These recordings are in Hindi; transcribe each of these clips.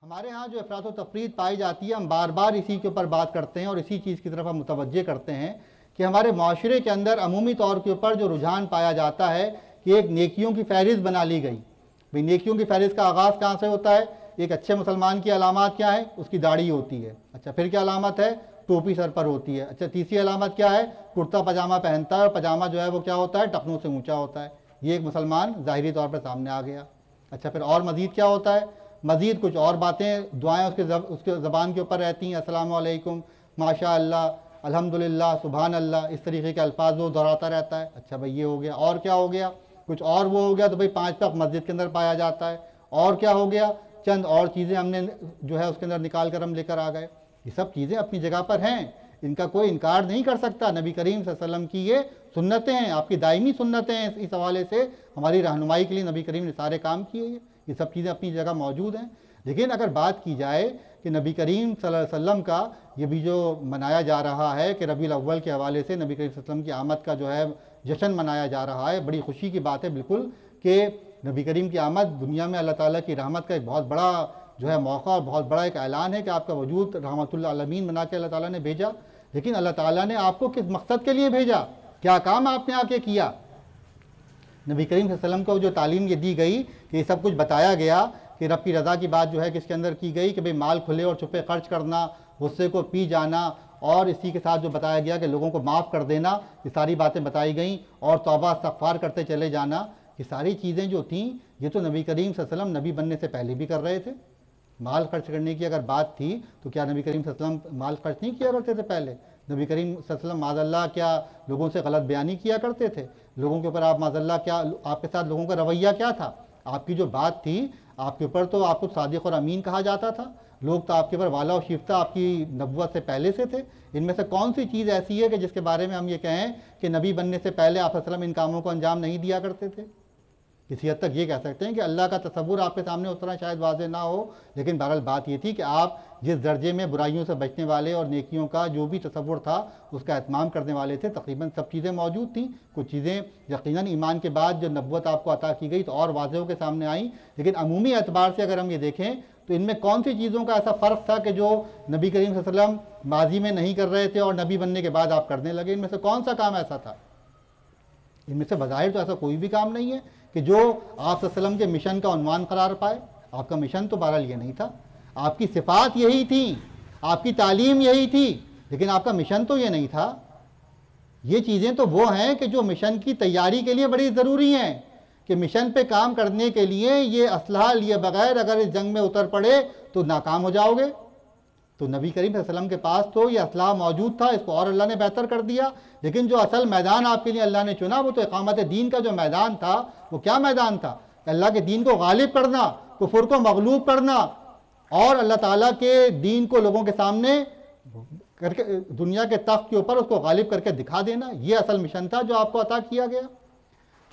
हमारे यहाँ जो अफरात व तफरीत पाई जाती है, हम बार बार इसी के ऊपर बात करते हैं और इसी चीज़ की तरफ हम मुतवज्जे करते हैं कि हमारे माशरे के अंदर अमूमी तौर के ऊपर जो रुझान पाया जाता है कि एक नेकियों की फ़हरिस्त बना ली गई। भाई नेकियों की फ़हरिस्त का आगाज़ कहाँ से होता है? एक अच्छे मुसलमान की अलामत क्या है? उसकी दाढ़ी होती है। अच्छा, फिर क्या अलामत है? टोपी सर पर होती है। अच्छा, तीसरी अलामत क्या है? कुर्ता पजामा पहनता है और पजामा जो है वो क्या होता है? टखनों से ऊंचा होता है। ये एक मुसलमान ज़ाहिरी तौर पर सामने आ गया। अच्छा, फिर और मज़ीद क्या होता है? मज़ीद कुछ और बातें, दुआएं उसके ज़बान के ऊपर रहती हैं। अस्सलामु अलैकुम, माशा अल्लाह, अल्हम्दुलिल्लाह, सुभान अल्लाह, इस तरीके के अल्फाज वो दोहराता रहता है। अच्छा भाई, ये हो गया। और क्या हो गया? कुछ और वो हो गया तो भाई 5 वक्त मस्जिद के अंदर पाया जाता है। और क्या हो गया? चंद और चीज़ें हमने जो है उसके अंदर निकाल कर हम लेकर आ गए। ये सब चीज़ें अपनी जगह पर हैं, इनका कोई इनकार नहीं कर सकता। नबी करीम सल्लल्लाहु अलैहि वसल्लम की ये सुन्नतें हैं, आपकी दायमी सुन्नतें हैं। इस हवाले से हमारी रहनुमाई के लिए नबी करीम ने सारे काम किए। ये सब चीज़ें अपनी जगह मौजूद हैं। लेकिन अगर बात की जाए कि नबी करीम सल्लल्लाहु अलैहि वसल्लम का ये भी जो मनाया जा रहा है कि रबीउल अव्वल के हवाले से नबी करीम सल्लल्लाहु अलैहि वसल्लम की आमद का जो है जश्न मनाया जा रहा है, बड़ी खुशी की बात है बिल्कुल कि नबी करीम की आमद दुनिया में अल्लाह ताला की रहमत का एक बहुत बड़ा जो है मौका और बहुत बड़ा एक ऐलान है कि आपका वजूद रहमतुल आलमीन बना के अल्लाह ताला ने भेजा। लेकिन अल्लाह ताला ने आपको किस मकसद के लिए भेजा? क्या काम आपने आके किया? नबी करीम सल्लल्लाहु अलैहि वसल्लम को जो तालीम ये दी गई कि ये सब कुछ बताया गया कि रब की रज़ा की बात जो है किसके अंदर की गई कि भाई माल खुले और छुपे खर्च करना, गुस्से को पी जाना, और इसी के साथ जो बताया गया कि लोगों को माफ़ कर देना, ये सारी बातें बताई गई, और तौबा इस्तग़फ़ार करते चले जाना। ये सारी चीज़ें जो थीं ये तो नबी करीम सल्लल्लाहु अलैहि वसल्लम नबी बनने से पहले भी कर रहे थे। माल खर्च करने की अगर बात थी तो क्या नबी करीम सल्लल्लाहु अलैहि वसल्लम माल खर्च नहीं किया करते थे पहले? नबी करीम सल्लल्लाहु अलैहि वसल्लम माज़अल्लाह क्या लोगों से गलत बयानी किया करते थे? लोगों के ऊपर आप माज़अल्लाह क्या आपके साथ लोगों का रवैया क्या था? आपकी जो बात थी, आपके ऊपर तो आपको सादिक और अमीन कहा जाता था। लोग तो आपके ऊपर वाला और शिफ्ता आपकी नबुव्वत से पहले से थे। इनमें से कौन सी चीज़ ऐसी है कि जिसके बारे में हम ये कहें कि नबी बनने से पहले आप सल्लल्लाहु अलैहि वसल्लम इन कामों को अंजाम नहीं दिया करते थे? किसी हद तक ये कह सकते हैं कि अल्लाह का तसव्वुर आपके सामने उस तरह शायद वाज़ेह ना हो, लेकिन बहरहाल बात ये थी कि आप जिस दर्जे में बुराइयों से बचने वाले और नेकियों का जो भी तसव्वुर था उसका एहतमाम करने वाले थे, तकरीबन सब चीज़ें मौजूद थी। कुछ चीज़ें यकीनन ईमान के बाद जो नबुव्वत आपको अता की गई तो और वाज़ेह के सामने आई, लेकिन अमूमी एतबार से अगर हम ये देखें तो इनमें कौन सी चीज़ों का ऐसा फ़र्क था कि जो नबी करीम सल्लल्लाहु अलैहि वसल्लम माजी में नहीं कर रहे थे और नबी बनने के बाद आप करने लगे? इनमें से कौन सा काम ऐसा था? इनमें से बज़ाहिर तो ऐसा कोई भी काम नहीं है कि जो आप वसल्लम के मिशन का उन्वान करार पाए। आपका मिशन तो बहरहाल ये नहीं था, आपकी सिफ़ात यही थी, आपकी तालीम यही थी, लेकिन आपका मिशन तो ये नहीं था। ये चीज़ें तो वो हैं कि जो मिशन की तैयारी के लिए बड़ी ज़रूरी हैं, कि मिशन पे काम करने के लिए ये असलहा लिए बगैर अगर इस जंग में उतर पड़े तो नाकाम हो जाओगे। तो नबी करीम सल्लल्लाहु अलैहि वसल्लम के पास तो ये असलहा मौजूद था, इसको और अल्लाह ने बेहतर कर दिया। लेकिन जो असल मैदान आपके लिए अल्लाह ने चुना वो तो इकामत दीन का जो मैदान था, वो क्या मैदान था? अल्लाह के दीन को गालिब करना, कुफ्र को मगलूब करना और अल्लाह ताला के दीन को लोगों के सामने करके दुनिया के तख्त के ऊपर उसको गालिब करके दिखा देना। ये असल मिशन था जो आपको अता किया गया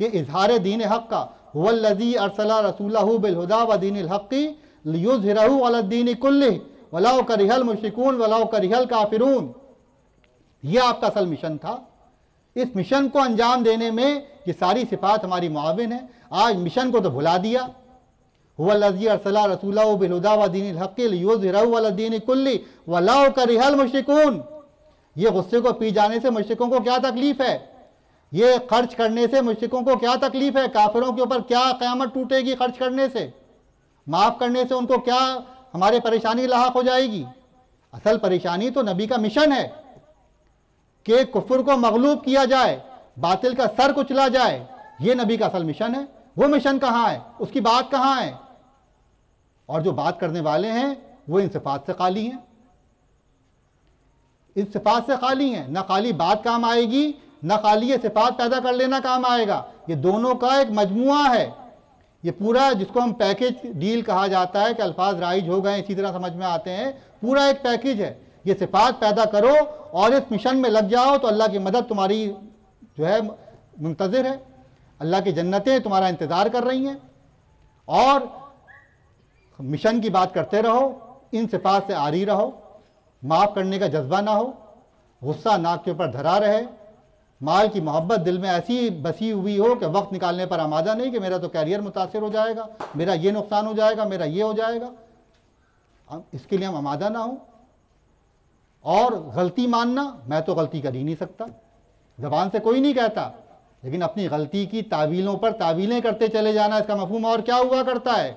कि इजहार दीन हक़ का, हुवल्लज़ी अरसला रसूलहू बिलहुदा व दीनिल हक़्क़ि लियुज़हिरहू अलद्दीनि कुल्लिहि वलाउ करिहल मुश्रिकून वलाउ करिहल काफिरून। ये आपका असल मिशन था। इस मिशन को अंजाम देने में ये सारी सिफात हमारी मुआविन है। आज मिशन को तो भुला दिया। हुवल्लज़ी अरसला रसूलहू बिलहुदा व दीनिल हक़्क़ि लियुज़हिरहू अलद्दीनि कुल्लिहि वलाउ करिहल मुश्रिकून। ये गुस्से को पी जाने से मुश्रिकों को क्या तकलीफ है? ये खर्च करने से मुश्रिकों को क्या तकलीफ है? काफिरों के ऊपर क्या क़यामत टूटेगी खर्च करने से? माफ़ करने से उनको क्या हमारे परेशानी लाहक हो जाएगी? असल परेशानी तो नबी का मिशन है कि कुफ्र को मगलूब किया जाए, बातिल का सर कुचला जाए। ये नबी का असल मिशन है। वो मिशन कहाँ है? उसकी बात कहाँ है? और जो बात करने वाले हैं वो इन सिफात से खाली हैं, इस सिफात से खाली हैं। ना खाली बात काम आएगी, ना खाली ये सिफात पैदा कर लेना काम आएगा। ये दोनों का एक मजमुआ है। ये पूरा जिसको हम पैकेज डील कहा जाता है कि अल्फाज राइज हो गए इसी तरह समझ में आते हैं, पूरा एक पैकेज है। ये सिफात पैदा करो और इस मिशन में लग जाओ तो अल्लाह की मदद तुम्हारी जो है मुंतज़िर है, अल्लाह की जन्नतें तुम्हारा इंतज़ार कर रही हैं। और मिशन की बात करते रहो, इन सिफात से आरी रहो, माफ़ करने का जज्बा ना हो, गुस्सा नाक के ऊपर धरा रहे, माल की मोहब्बत दिल में ऐसी बसी हुई हो कि वक्त निकालने पर आमादा नहीं कि मेरा तो कैरियर मुतासर हो जाएगा, मेरा ये नुकसान हो जाएगा, मेरा ये हो जाएगा। इसके लिए हम आमादा ना हों। और गलती मानना, मैं तो गलती कर ही नहीं सकता, ज़बान से कोई नहीं कहता, लेकिन अपनी गलती की तावीलों पर तावीलें करते चले जाना, इसका मफहूम और क्या हुआ करता है।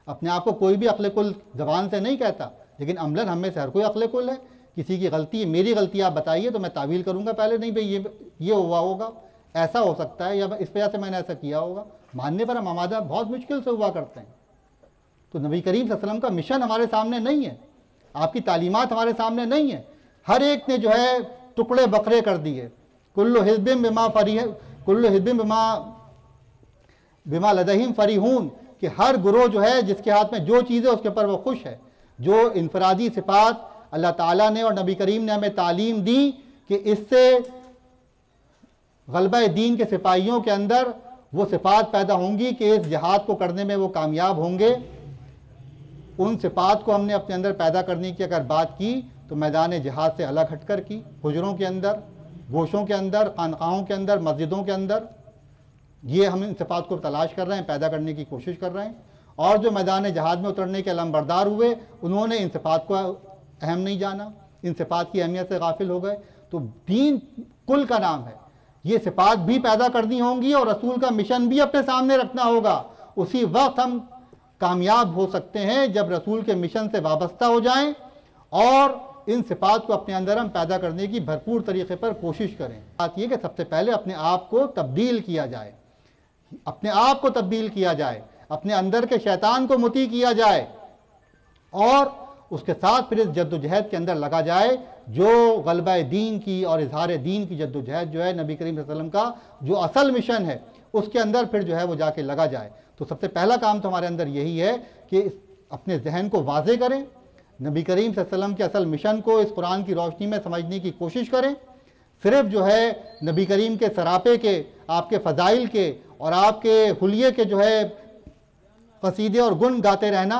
अपने आप को कोई भी अक्ल कुल ज़बान से नहीं कहता, लेकिन अमलन हम में से हर कोई अक्ल कुल है। किसी की गलती है, मेरी गलती आप बताइए तो मैं तावील करूँगा पहले, नहीं भाई ये हुआ होगा, ऐसा हो सकता है, या इस वजह से मैंने ऐसा किया होगा। मानने पर हम आमादा बहुत मुश्किल से हुआ करते हैं। तो नबी करीम सल्लल्लाहु अलैहि वसल्लम का मिशन हमारे सामने नहीं है, आपकी तालीमात हमारे सामने नहीं है। हर एक ने जो है टुकड़े बकरे कर दिए। कुल्लु हिज़्बिम बिमा फरीह, कुल्लु हिज़्बिम बिमा लदहिम फरीहून, कि हर गुरोह जो है जिसके हाथ में जो चीज़ है उसके ऊपर वो खुश है। जो इनफरादी सिफ़ात अल्लाह ताला ने और नबी करीम ने हमें तालीम दी कि इससे गलबा दीन के सिपाहियों के अंदर वो सिफ़ात पैदा होंगी कि इस जिहाद को करने में वो कामयाब होंगे, उन सिफ़ात को हमने अपने अंदर पैदा करने की अगर बात की तो मैदान जिहाद से अलग हटकर की, हुजरों के अंदर, गोशों के अंदर, खानकाहों के अंदर, मस्जिदों के अंदर, ये हम इन सिफ़ात को तलाश कर रहे हैं, पैदा करने की कोशिश कर रहे हैं। और जो मैदान जिहाद में उतरने के अलमबरदार हुए, उन्होंने इन सिफ़ात को अहम नहीं जाना, इन सिफ़ात की अहमियत से गाफिल हो गए। तो दीन कुल का नाम है, ये सिफ़ात भी पैदा करनी होंगी और रसूल का मिशन भी अपने सामने रखना होगा। उसी वक्त हम कामयाब हो सकते हैं जब रसूल के मिशन से वाबस्ता हो जाएं और इन सिफ़ात को अपने अंदर हम पैदा करने की भरपूर तरीके पर कोशिश करें। बात यह कि सबसे पहले अपने आप को तब्दील किया जाए, अपने आप को तब्दील किया जाए, अपने अंदर के शैतान को मुती किया जाए और उसके साथ फिर इस जद्दोजहद के अंदर लगा जाए जो गलबा दीन की और इजहार दीन की जद्दोजहद जो है नबी करीम सल्लल्लाहु अलैहि वसल्लम का जो असल मिशन है उसके अंदर फिर जो है वो जाके लगा जाए। तो सबसे पहला काम तो हमारे अंदर यही है कि अपने जहन को वाज़े करें, नबी करीम सल्लल्लाहु अलैहि वसल्लम के असल मिशन को इस कुरान की रोशनी में समझने की कोशिश करें। सिर्फ जो है नबी करीम के सरापे के, आपके फ़ज़ाइल के और आपके हुलिये के जो है कसीदे और गुण गाते रहना,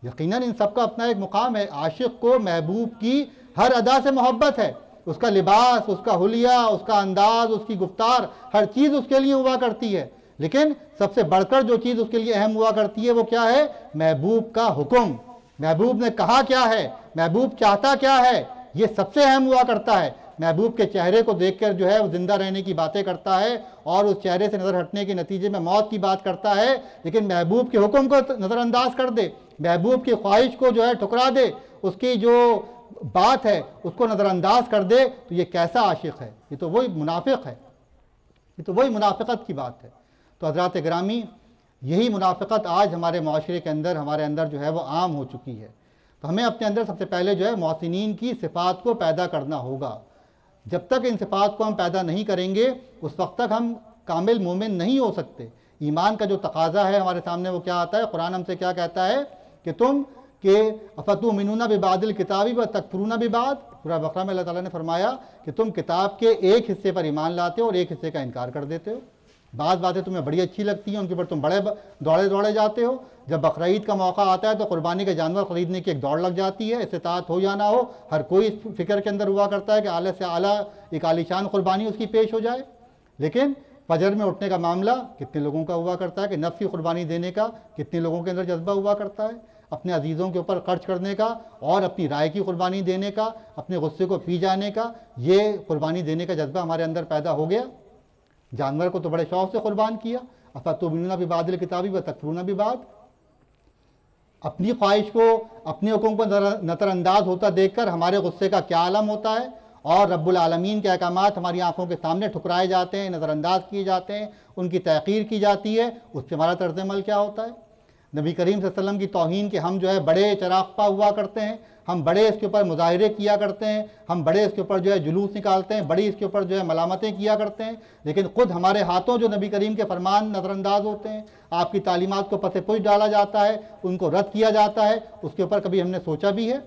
यकीनन इन सब का अपना एक मुकाम है। आशिक को महबूब की हर अदा से मोहब्बत है, उसका लिबास, उसका हुलिया, उसका अंदाज, उसकी गुफ्तार, हर चीज़ उसके लिए हुआ करती है। लेकिन सबसे बढ़कर जो चीज़ उसके लिए अहम हुआ करती है वो क्या है? महबूब का हुक्म, महबूब ने कहा क्या है, महबूब चाहता क्या है, ये सबसे अहम हुआ करता है। महबूब के चेहरे को देखकर जो है वो जिंदा रहने की बातें करता है और उस चेहरे से नज़र हटने के नतीजे में मौत की बात करता है, लेकिन महबूब के हुक्म को नज़रअंदाज कर दे, महबूब की ख्वाहिश को जो है ठुकरा दे, उसकी जो बात है उसको नज़रअंदाज कर दे, तो ये कैसा आशिक है? ये तो वही मुनाफिक है, ये तो वही मुनाफिकत की बात है। तो हज़रात गिरामी, यही मुनाफिकत आज हमारे माशरे के अंदर, हमारे अंदर जो है वो आम हो चुकी है। तो हमें अपने अंदर सबसे पहले जो है मोहसिनीन की सिफ़ात को पैदा करना होगा। जब तक इन सिफ़ात को हम पैदा नहीं करेंगे उस वक्त तक हम कामिल मोमिन नहीं हो सकते। ईमान का जो तकाज़ा है हमारे सामने वो क्या आता है? कुरान हमसे क्या कहता है कि तुम के अफ़तुमिनूना बिबादिल किताबी व तकफुरूना बिबाद। सूरह बकरा में अल्लाह ताला ने फरमाया कि तुम किताब के एक हिस्से पर ईमान लाते हो और एक हिस्से का इनकार कर देते हो। बात बातें तुम्हें बड़ी अच्छी लगती हैं, उनके ऊपर तुम बड़े दौड़े दौड़े जाते हो। जब बकरीद का मौका आता है तो कुर्बानी के जानवर ख़रीदने की एक दौड़ लग जाती है, इस्तिताअत हो या ना हो, हर कोई फ़िक्र के अंदर हुआ करता है कि आला से आला एक आलीशान कुर्बानी उसकी पेश हो जाए। लेकिन फजर में उठने का मामला कितने लोगों का हुआ करता है कि नफ्स की कुर्बानी देने का कितने लोगों के अंदर जज्बा हुआ करता है, अपने अजीज़ों के ऊपर खर्च करने का और अपनी राय की कुर्बानी देने का, अपने गुस्से को पी जाने का, ये कुर्बानी देने का जज्बा हमारे अंदर पैदा हो गया। जानवर को तो बड़े शौक़ से कुर्बान किया। अफ़तुमिनूना बिबादिल किताबी व तकफुरूना बिबाद। अपनी ख्वाहिश को, अपने हुक्म को नज़रअंदाज होता देखकर हमारे गुस्से का क्या आलम होता है और रब्बुल आलमीन के अहकामात हमारी आंखों के सामने ठुकराए जाते हैं, नज़रअंदाज किए जाते हैं, उनकी तहक़ीर की जाती है, उससे हमारा तर्ज़ अमल क्या होता है? नबी करीम सल्लल्लाहु अलैहि वसल्लम की तौहीन के हम जो है बड़े चराग़पा हुआ करते हैं, हम बड़े इसके ऊपर मुज़ाहिरे किया करते हैं, हम बड़े इसके ऊपर जो है जुलूस निकालते हैं, बड़ी इसके ऊपर जो है मलामतें किया करते हैं, लेकिन ख़ुद हमारे हाथों जो नबी करीम के फरमान नज़रअंदाज होते हैं, आपकी तालीमात को पसे पुश डाला जाता है, उनको रद्द किया जाता है। उसके ऊपर कभी हमने सोचा भी है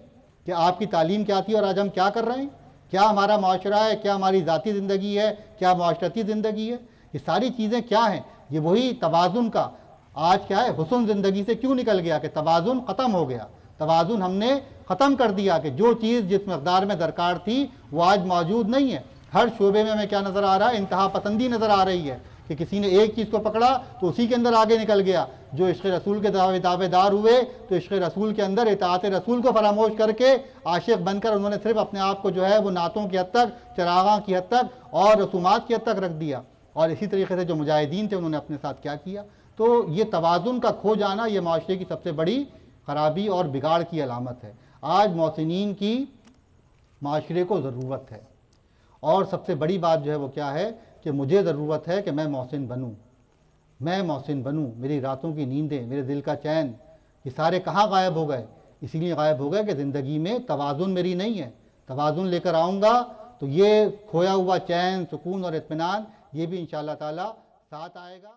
कि आपकी तालीम क्या थी और आज हम क्या कर रहे हैं? क्या हमारा माशरा है, क्या हमारी ज़ाती ज़िंदगी है, क्या माशरती ज़िंदगी है? ये सारी चीज़ें क्या हैं? ये वही तवाज़ुन का आज क्या है, हुस्न ज़िंदगी से क्यों निकल गया कि तवाज़ुन ख़त्म हो गया। तवाज़ुन हमने ख़त्म कर दिया कि जो चीज़ जिस मक़दार में दरकार थी वो आज मौजूद नहीं है। हर शोबे में हमें क्या नज़र आ रहा है? इंतहा पसंदी नज़र आ रही है कि किसी ने एक चीज़ को पकड़ा तो उसी के अंदर आगे निकल गया। जो इश्क़ रसूल के दावेदार हुए तो इश्क़ रसूल के अंदर इताअत रसूल को फरामोश करके आशिक बनकर उन्होंने सिर्फ अपने आप को जो है वो नातों की हद तक, चरागा की हद तक और रसूमात की हद तक रख दिया। और इसी तरीके से जो मुजाहिदीन थे उन्होंने अपने साथ क्या किया। तो ये तवाज़ुन का खो जाना ये माशरे की सबसे बड़ी ख़राबी और बिगाड़ की अलामत है। आज मोहसिनीन की माशरे को ज़रूरत है। और सबसे बड़ी बात जो है वो क्या है कि मुझे ज़रूरत है कि मैं मोहसिन बनूँ, मैं मोहसिन बनूँ। मेरी रातों की नींदें, मेरे दिल का चैन, ये सारे कहाँ गायब हो गए? इसीलिए गायब हो गए कि ज़िंदगी में तवाज़ुन मेरी नहीं है। तवाज़ुन लेकर आऊँगा तो ये खोया हुआ चैन, सुकून और इत्मीनान ये भी इंशाअल्लाह ताला साथ आएगा।